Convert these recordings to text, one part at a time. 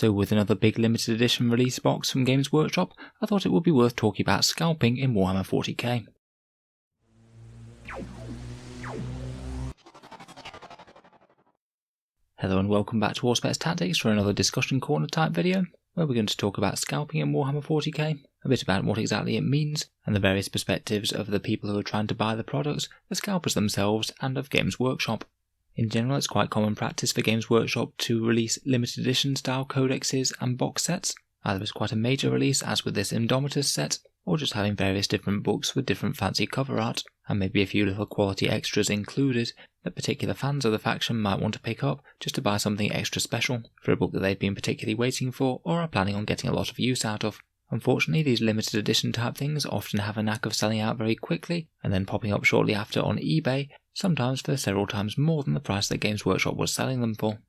So with another big limited edition release box from Games Workshop, I thought it would be worth talking about scalping in Warhammer 40K. Hello and welcome back to Auspex Tactics for another discussion corner type video, where we're going to talk about scalping in Warhammer 40K, a bit about what exactly it means, and the various perspectives of the people who are trying to buy the products, the scalpers themselves, and of Games Workshop. In general, it's quite common practice for Games Workshop to release limited edition style codexes and box sets, either as quite a major release as with this Indomitus set, or just having various different books with different fancy cover art, and maybe a few little quality extras included that particular fans of the faction might want to pick up just to buy something extra special for a book that they've been particularly waiting for or are planning on getting a lot of use out of. Unfortunately, these limited edition type things often have a knack of selling out very quickly and then popping up shortly after on eBay, sometimes for several times more than the price that Games Workshop was selling them for.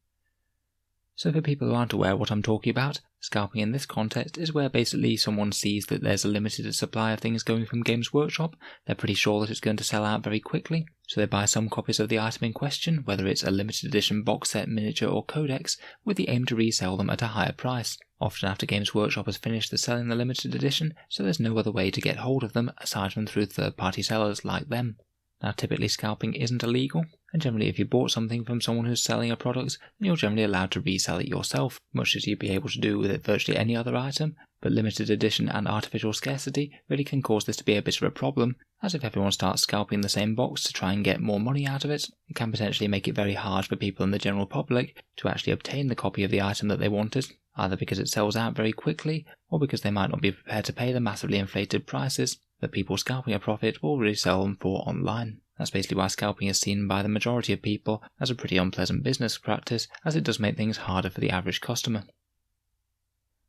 So for people who aren't aware what I'm talking about, scalping in this context is where basically someone sees that there's a limited supply of things going from Games Workshop, they're pretty sure that it's going to sell out very quickly, so they buy some copies of the item in question, whether it's a limited edition box set, miniature or codex, with the aim to resell them at a higher price, often after Games Workshop has finished selling the limited edition, so there's no other way to get hold of them aside from through third-party sellers like them. Now typically scalping isn't illegal, and generally if you bought something from someone who's selling a product, then you're generally allowed to resell it yourself, much as you'd be able to do with virtually any other item, but limited edition and artificial scarcity really can cause this to be a bit of a problem, as if everyone starts scalping the same box to try and get more money out of it, it can potentially make it very hard for people in the general public to actually obtain the copy of the item that they wanted, either because it sells out very quickly, or because they might not be prepared to pay the massively inflated prices that people scalping a profit will really sell them for online. That's basically why scalping is seen by the majority of people as a pretty unpleasant business practice, as it does make things harder for the average customer.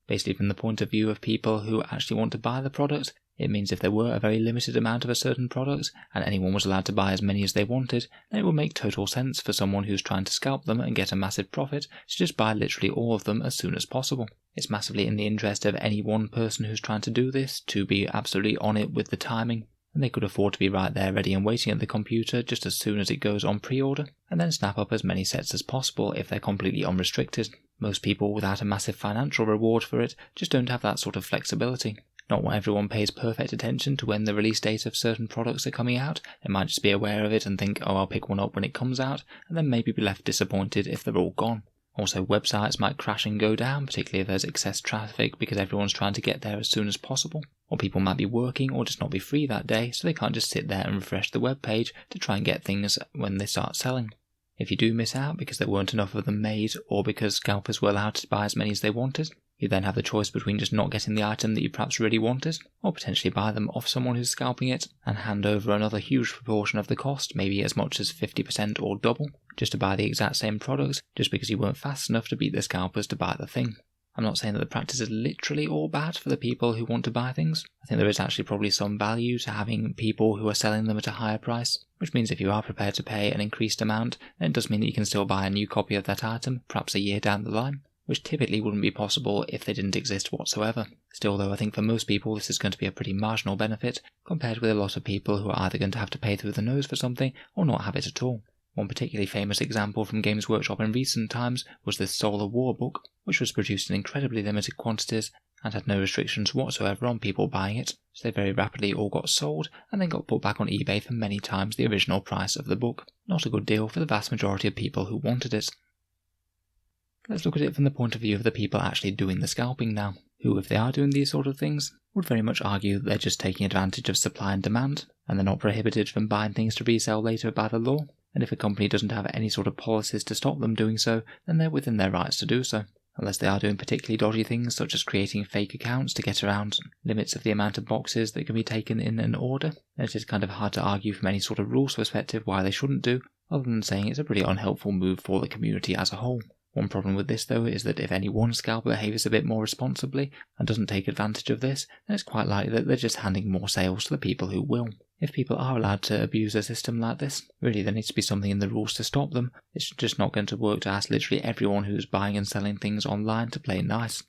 Basically from the point of view of people who actually want to buy the product, it means if there were a very limited amount of a certain product, and anyone was allowed to buy as many as they wanted, then it would make total sense for someone who's trying to scalp them and get a massive profit to just buy literally all of them as soon as possible. It's massively in the interest of any one person who's trying to do this to be absolutely on it with the timing, and they could afford to be right there ready and waiting at the computer just as soon as it goes on pre-order, and then snap up as many sets as possible if they're completely unrestricted. Most people without a massive financial reward for it just don't have that sort of flexibility. Not everyone pays perfect attention to when the release date of certain products are coming out. They might just be aware of it and think, oh, I'll pick one up when it comes out, and then maybe be left disappointed if they're all gone. Also, websites might crash and go down, particularly if there's excess traffic because everyone's trying to get there as soon as possible. Or people might be working or just not be free that day, so they can't just sit there and refresh the web page to try and get things when they start selling. If you do miss out because there weren't enough of them made, or because scalpers were allowed to buy as many as they wanted, you then have the choice between just not getting the item that you perhaps really wanted, or potentially buy them off someone who's scalping it and hand over another huge proportion of the cost, maybe as much as 50% or double, just to buy the exact same product, just because you weren't fast enough to beat the scalpers to buy the thing. I'm not saying that the practice is literally all bad for the people who want to buy things. I think there is actually probably some value to having people who are selling them at a higher price, which means if you are prepared to pay an increased amount, then it does mean that you can still buy a new copy of that item, perhaps a year down the line, which typically wouldn't be possible if they didn't exist whatsoever. Still though, I think for most people this is going to be a pretty marginal benefit, compared with a lot of people who are either going to have to pay through the nose for something, or not have it at all. One particularly famous example from Games Workshop in recent times was this Solar War book, which was produced in incredibly limited quantities and had no restrictions whatsoever on people buying it, so they very rapidly all got sold and then got put back on eBay for many times the original price of the book. Not a good deal for the vast majority of people who wanted it. Let's look at it from the point of view of the people actually doing the scalping now, who, if they are doing these sort of things, would very much argue that they're just taking advantage of supply and demand, and they're not prohibited from buying things to resell later by the law, and if a company doesn't have any sort of policies to stop them doing so, then they're within their rights to do so. Unless they are doing particularly dodgy things, such as creating fake accounts to get around limits of the amount of boxes that can be taken in an order, then it is kind of hard to argue from any sort of rules perspective why they shouldn't do, other than saying it's a pretty unhelpful move for the community as a whole. One problem with this though is that if any one scalper behaves a bit more responsibly and doesn't take advantage of this, then it's quite likely that they're just handing more sales to the people who will. If people are allowed to abuse a system like this, really there needs to be something in the rules to stop them. It's just not going to work to ask literally everyone who's buying and selling things online to play nice.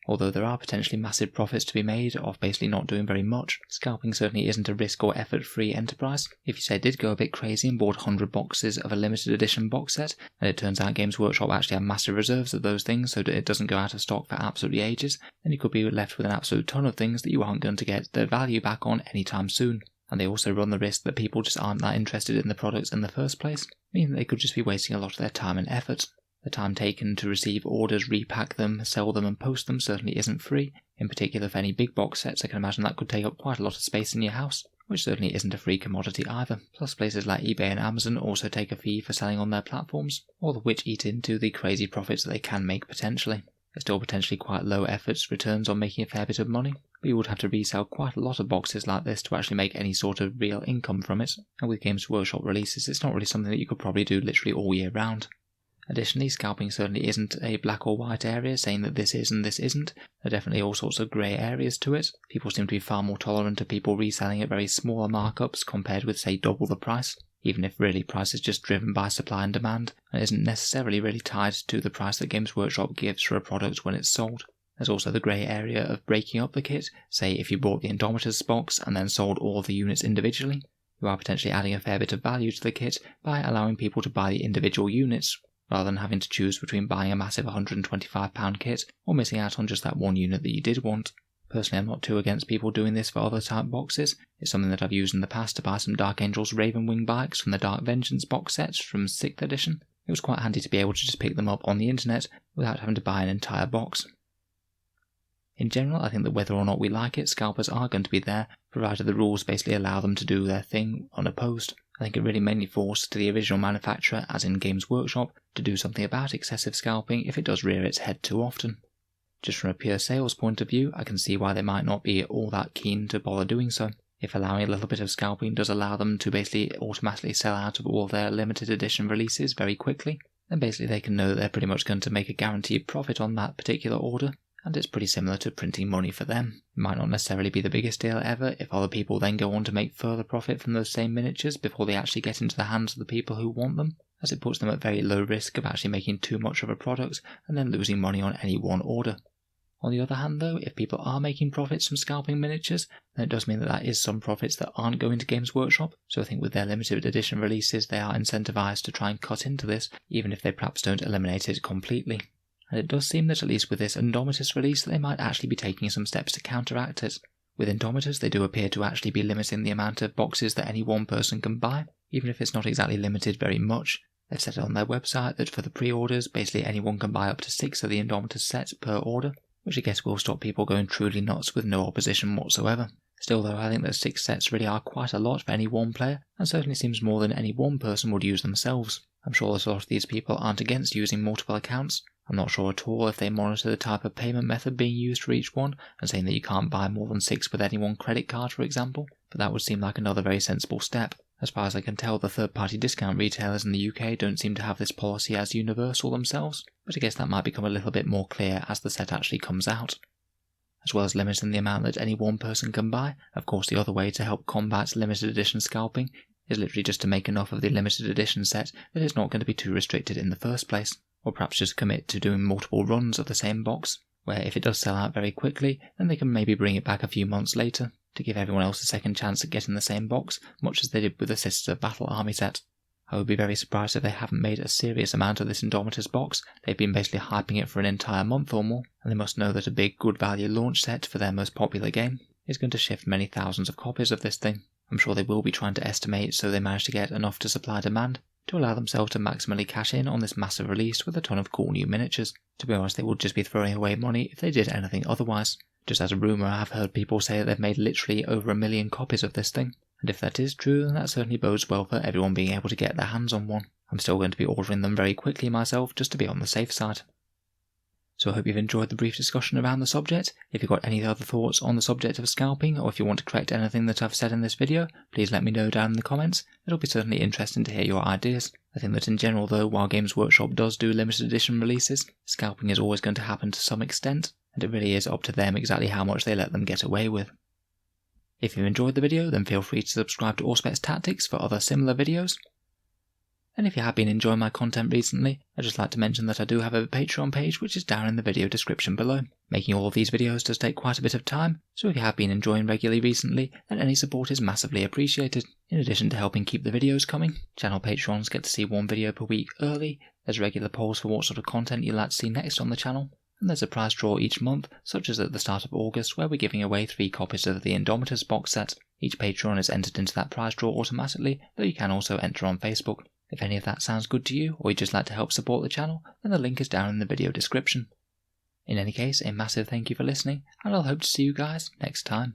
Although there are potentially massive profits to be made off basically not doing very much, scalping certainly isn't a risk or effort-free enterprise. If you say did go a bit crazy and bought 100 boxes of a limited edition box set, and it turns out Games Workshop actually have massive reserves of those things so that it doesn't go out of stock for absolutely ages, then you could be left with an absolute ton of things that you aren't going to get their value back on anytime soon. And they also run the risk that people just aren't that interested in the products in the first place, meaning they could just be wasting a lot of their time and effort. The time taken to receive orders, repack them, sell them and post them certainly isn't free. In particular for any big box sets, I can imagine that could take up quite a lot of space in your house, which certainly isn't a free commodity either. Plus places like eBay and Amazon also take a fee for selling on their platforms, all of which eat into the crazy profits that they can make potentially. There's still potentially quite low efforts returns on making a fair bit of money, but you would have to resell quite a lot of boxes like this to actually make any sort of real income from it, and with Games Workshop releases it's not really something that you could probably do literally all year round. Additionally, scalping certainly isn't a black or white area saying that this is and this isn't. There are definitely all sorts of grey areas to it. People seem to be far more tolerant of people reselling at very smaller markups compared with say double the price, even if really price is just driven by supply and demand, and isn't necessarily really tied to the price that Games Workshop gives for a product when it's sold. There's also the grey area of breaking up the kit. Say if you bought the Indomitus box and then sold all the units individually, you are potentially adding a fair bit of value to the kit by allowing people to buy the individual units, rather than having to choose between buying a massive £125 kit or missing out on just that one unit that you did want. Personally, I'm not too against people doing this for other type boxes. It's something that I've used in the past to buy some Dark Angels Ravenwing bikes from the Dark Vengeance box set from 6th edition. It was quite handy to be able to just pick them up on the internet without having to buy an entire box. In general, I think that whether or not we like it, scalpers are going to be there, provided the rules basically allow them to do their thing unopposed. I think it really mainly falls to the original manufacturer, as in Games Workshop, to do something about excessive scalping if it does rear its head too often. Just from a pure sales point of view, I can see why they might not be all that keen to bother doing so. If allowing a little bit of scalping does allow them to basically automatically sell out of all their limited edition releases very quickly, then basically they can know that they're pretty much going to make a guaranteed profit on that particular order, and it's pretty similar to printing money for them. It might not necessarily be the biggest deal ever if other people then go on to make further profit from those same miniatures before they actually get into the hands of the people who want them, as it puts them at very low risk of actually making too much of a product and then losing money on any one order. On the other hand though, if people are making profits from scalping miniatures, then it does mean that that is some profits that aren't going to Games Workshop, so I think with their limited edition releases they are incentivized to try and cut into this, even if they perhaps don't eliminate it completely. And it does seem that at least with this Indomitus release they might actually be taking some steps to counteract it. With Indomitus they do appear to actually be limiting the amount of boxes that any one person can buy, even if it's not exactly limited very much. They've said on their website that for the pre-orders basically anyone can buy up to 6 of the Indomitus sets per order, which I guess will stop people going truly nuts with no opposition whatsoever. Still though, I think that 6 sets really are quite a lot for any one player, and certainly seems more than any one person would use themselves. I'm sure that a lot of these people aren't against using multiple accounts. I'm not sure at all if they monitor the type of payment method being used for each one, and saying that you can't buy more than 6 with any one credit card for example, but that would seem like another very sensible step. As far as I can tell, the third-party discount retailers in the UK don't seem to have this policy as universal themselves, but I guess that might become a little bit more clear as the set actually comes out. As well as limiting the amount that any one person can buy, of course the other way to help combat limited edition scalping is literally just to make enough of the limited edition set that it's not going to be too restricted in the first place, or perhaps just commit to doing multiple runs of the same box, where if it does sell out very quickly, then they can maybe bring it back a few months later, to give everyone else a second chance at getting the same box, much as they did with the Sisters of Battle army set. I would be very surprised if they haven't made a serious amount of this Indomitus box. They've been basically hyping it for an entire month or more, and they must know that a big good value launch set for their most popular game is going to shift many thousands of copies of this thing. I'm sure they will be trying to estimate so they manage to get enough to supply demand to allow themselves to maximally cash in on this massive release with a ton of cool new miniatures. To be honest, they would just be throwing away money if they did anything otherwise. Just as a rumour, I've heard people say that they've made literally over 1 million copies of this thing, and if that is true, then that certainly bodes well for everyone being able to get their hands on one. I'm still going to be ordering them very quickly myself, just to be on the safe side. So I hope you've enjoyed the brief discussion around the subject. If you've got any other thoughts on the subject of scalping, or if you want to correct anything that I've said in this video, please let me know down in the comments. It'll be certainly interesting to hear your ideas. I think that in general though, while Games Workshop does do limited edition releases, scalping is always going to happen to some extent, and it really is up to them exactly how much they let them get away with. If you've enjoyed the video, then feel free to subscribe to Auspex Tactics for other similar videos. And if you have been enjoying my content recently, I'd just like to mention that I do have a Patreon page which is down in the video description below. Making all of these videos does take quite a bit of time, so if you have been enjoying regularly recently, then any support is massively appreciated. In addition to helping keep the videos coming, channel patrons get to see one video per week early, there's regular polls for what sort of content you'd like to see next on the channel, and there's a prize draw each month, such as at the start of August where we're giving away 3 copies of the Indomitus box set. Each patron is entered into that prize draw automatically, though you can also enter on Facebook. If any of that sounds good to you, or you'd just like to help support the channel, then the link is down in the video description. In any case, a massive thank you for listening, and I'll hope to see you guys next time.